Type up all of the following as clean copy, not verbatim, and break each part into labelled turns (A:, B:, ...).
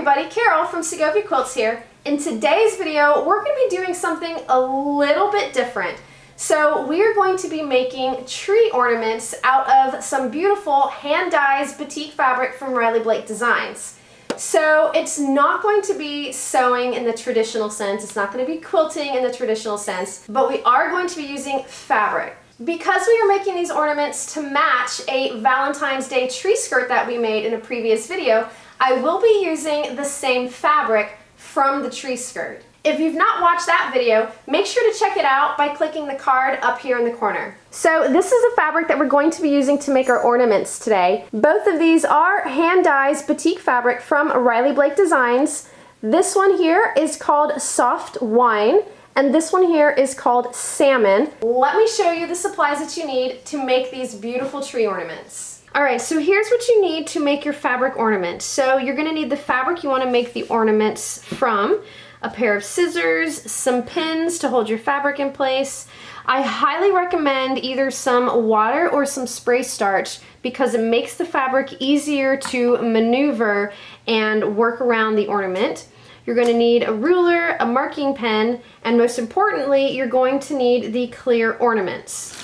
A: everybody, Carol from Segovia Quilts here. In today's video, we're going to be doing something a little bit different. So we are going to be making tree ornaments out of some beautiful Hand Dyes Batik fabric from Riley Blake Designs. So it's not going to be sewing in the traditional sense, it's not going to be quilting in the traditional sense, but we are going to be using fabric. Because we are making these ornaments to match a Valentine's Day tree skirt that we made in a previous video, I will be using the same fabric from the tree skirt. If you've not watched that video, make sure to check it out by clicking the card up here in the corner. So this is the fabric that we're going to be using to make our ornaments today. Both of these are Hand Dyes Batik fabric from Riley Blake Designs. This one here is called Soft Wine, and this one here is called Salmon. Let me show you the supplies that you need to make these beautiful tree ornaments. Alright, so here's what you need to make your fabric ornament. So you're going to need the fabric you want to make the ornaments from, a pair of scissors, some pins to hold your fabric in place. I highly recommend either some water or some spray starch because it makes the fabric easier to maneuver and work around the ornament. You're going to need a ruler, a marking pen, and most importantly, you're going to need the clear ornaments.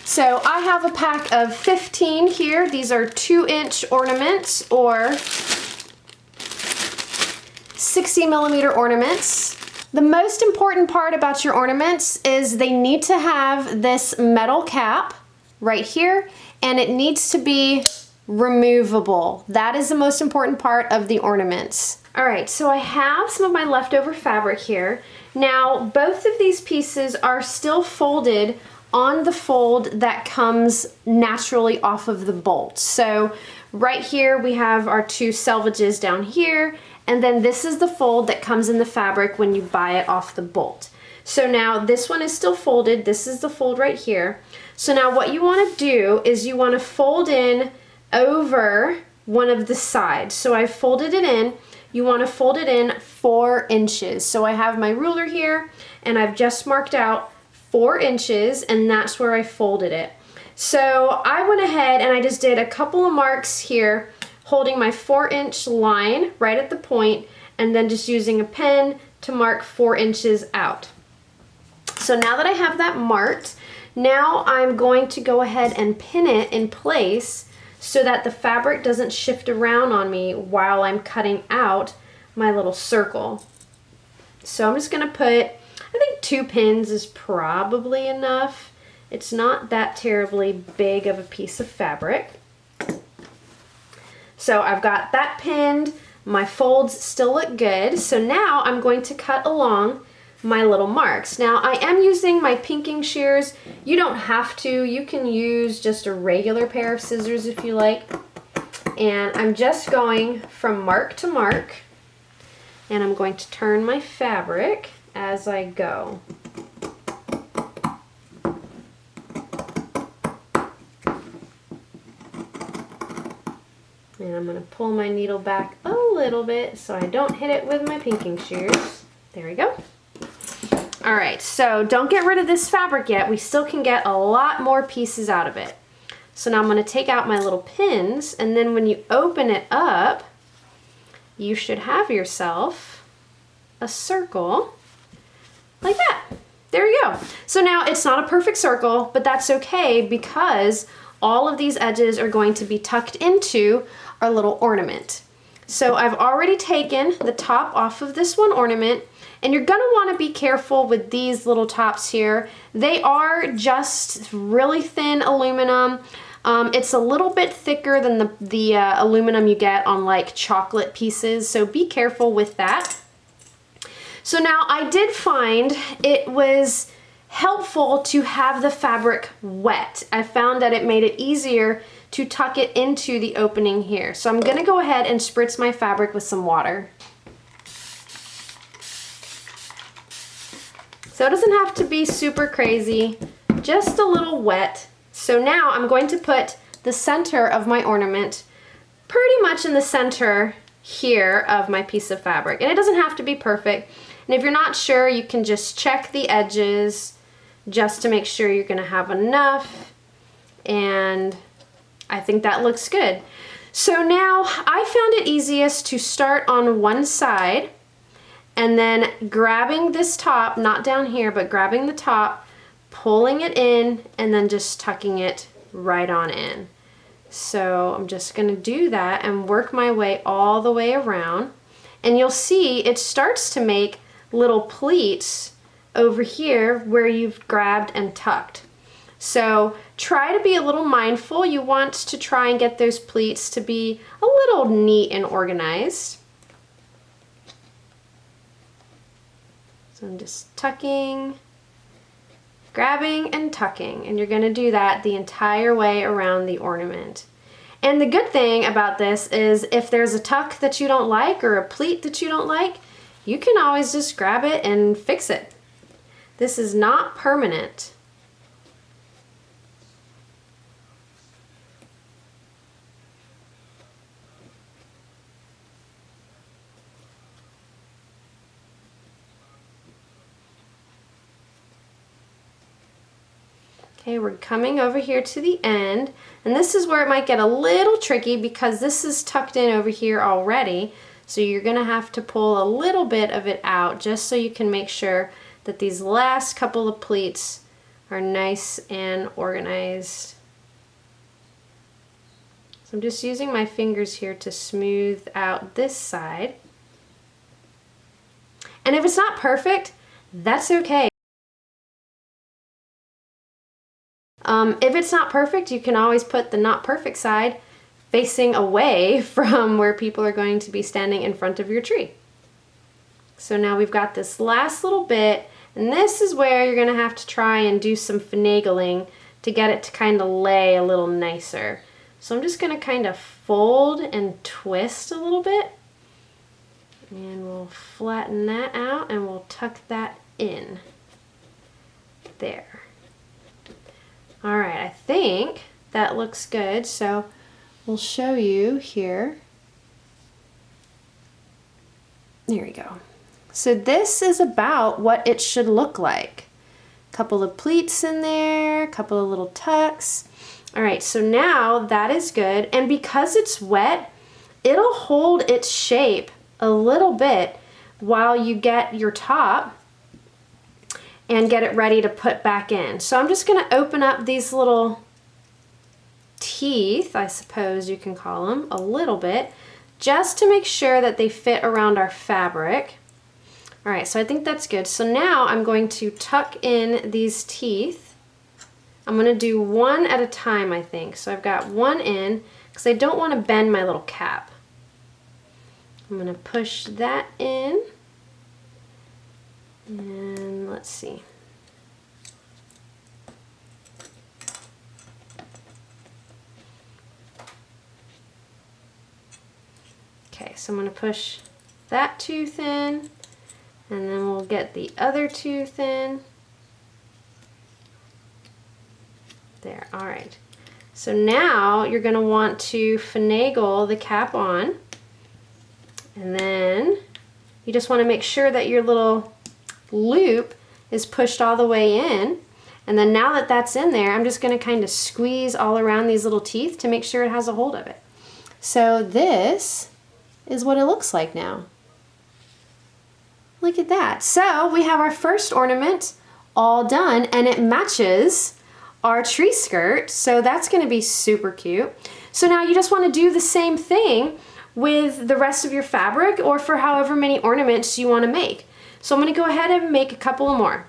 A: So I have a pack of 15 here. These are 2-inch ornaments or 60mm ornaments. The most important part about your ornaments is they need to have this metal cap right here, and it needs to be removable. That is the most important part of the ornaments. Alright, so I have some of my leftover fabric here. Now, both of these pieces are still folded on the fold that comes naturally off of the bolt. So right here we have our two selvages down here, and then this is the fold that comes in the fabric when you buy it off the bolt. So now this one is still folded, this is the fold right here. So now what you want to do is you want to fold in over one of the sides. So I folded it in. You want to fold it in 4 inches. So I have my ruler here and I've just marked out 4 inches, and that's where I folded it. So I went ahead and I just did a couple of marks here holding my 4-inch line right at the point, and then just using a pen to mark 4 inches out. So now that I have that marked, now I'm going to go ahead and pin it in place so that the fabric doesn't shift around on me while I'm cutting out my little circle. So I'm just going to put, I think 2 pins is probably enough. It's not that terribly big of a piece of fabric. So I've got that pinned, my folds still look good, so now I'm going to cut along my little marks. Now I am using my pinking shears. You don't have to, you can use just a regular pair of scissors if you like. And I'm just going from mark to mark, and I'm going to turn my fabric as I go. And I'm going to pull my needle back a little bit so I don't hit it with my pinking shears. There we go. Alright, so don't get rid of this fabric yet. We still can get a lot more pieces out of it. So now I'm going to take out my little pins, and then when you open it up, you should have yourself a circle like that. There you go. So now it's not a perfect circle, but that's okay because all of these edges are going to be tucked into our little ornament. So I've already taken the top off of this one ornament, and you're going to want to be careful with these little tops here. They are just really thin aluminum. It's a little bit thicker than the aluminum you get on like chocolate pieces, so be careful with that. So now I did find it was helpful to have the fabric wet. I found that it made it easier to tuck it into the opening here. So I'm going to go ahead and spritz my fabric with some water. So it doesn't have to be super crazy, just a little wet. So now I'm going to put the center of my ornament pretty much in the center here of my piece of fabric. And it doesn't have to be perfect. And if you're not sure, you can just check the edges just to make sure you're going to have enough. And I think that looks good. So now I found it easiest to start on one side and then grabbing this top, not down here, but grabbing the top, pulling it in, and then just tucking it right on in. So I'm just gonna do that and work my way all the way around. And you'll see it starts to make little pleats over here where you've grabbed and tucked. So try to be a little mindful. You want to try and get those pleats to be a little neat and organized. So I'm just tucking, grabbing and tucking, and you're going to do that the entire way around the ornament. And the good thing about this is if there's a tuck that you don't like or a pleat that you don't like, you can always just grab it and fix it. This is not permanent. Okay, we're coming over here to the end, and this is where it might get a little tricky because this is tucked in over here already, so you're gonna have to pull a little bit of it out just so you can make sure that these last couple of pleats are nice and organized. So I'm just using my fingers here to smooth out this side. And if it's not perfect, that's okay. If it's not perfect, you can always put the not perfect side facing away from where people are going to be standing in front of your tree. So now we've got this last little bit, and this is where you're going to have to try and do some finagling to get it to kind of lay a little nicer. So I'm just going to kind of fold and twist a little bit, and we'll flatten that out and we'll tuck that in. There. All right, I think that looks good, so we'll show you here. There we go. So this is about what it should look like. A couple of pleats in there, a couple of little tucks. All right, so now that is good, and because it's wet, it'll hold its shape a little bit while you get your top and get it ready to put back in. So I'm just gonna open up these little teeth, I suppose you can call them, a little bit, just to make sure that they fit around our fabric. All right, so I think that's good. So now I'm going to tuck in these teeth. I'm gonna do one at a time, I think. So I've got one in, because I don't wanna bend my little cap. I'm gonna push that in. And let's see. Okay, so I'm going to push that tooth in, and then we'll get the other tooth in. There, all right. So now you're going to want to finagle the cap on, and then you just want to make sure that your little loop is pushed all the way in, and then now that that's in there, I'm just going to kind of squeeze all around these little teeth to make sure it has a hold of it. So this is what it looks like now. Look at that. So we have our first ornament all done, and it matches our tree skirt, so that's going to be super cute. So now you just want to do the same thing with the rest of your fabric, or for however many ornaments you want to make. So I'm going to go ahead and make a couple more.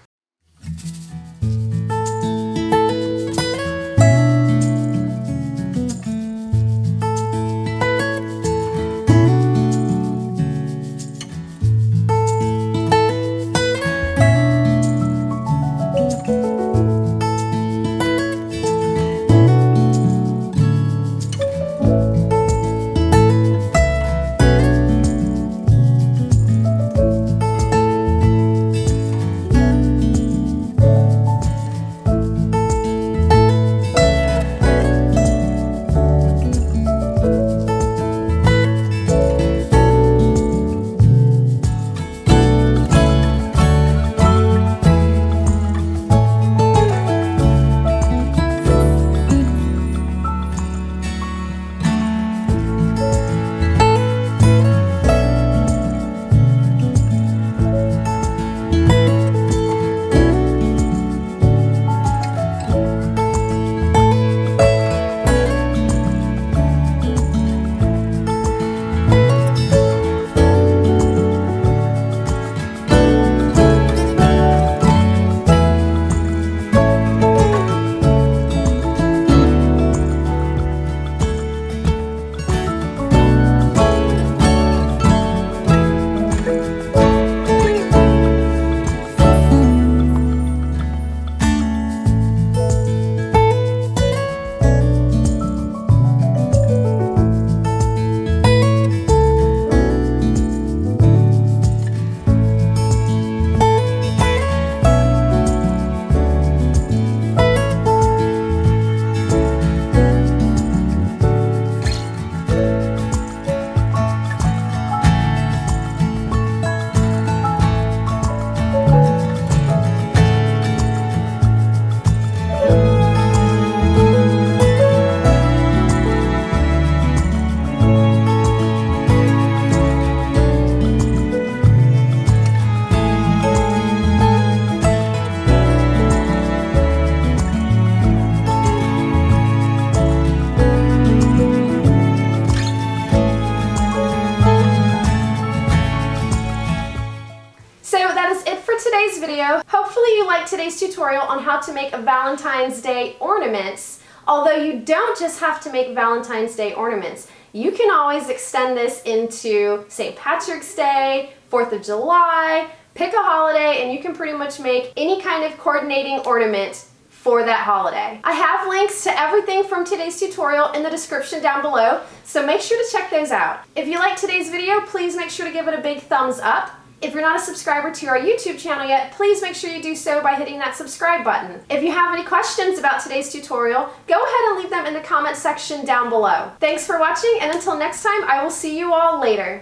A: like today's tutorial on how to make Valentine's Day ornaments, although you don't just have to make Valentine's Day ornaments. You can always extend this into St. Patrick's Day, 4th of July, pick a holiday, and you can pretty much make any kind of coordinating ornament for that holiday. I have links to everything from today's tutorial in the description down below, so make sure to check those out. If you like today's video, please make sure to give it a big thumbs up. If you're not a subscriber to our YouTube channel yet, please make sure you do so by hitting that subscribe button. If you have any questions about today's tutorial, go ahead and leave them in the comment section down below. Thanks for watching, and until next time, I will see you all later.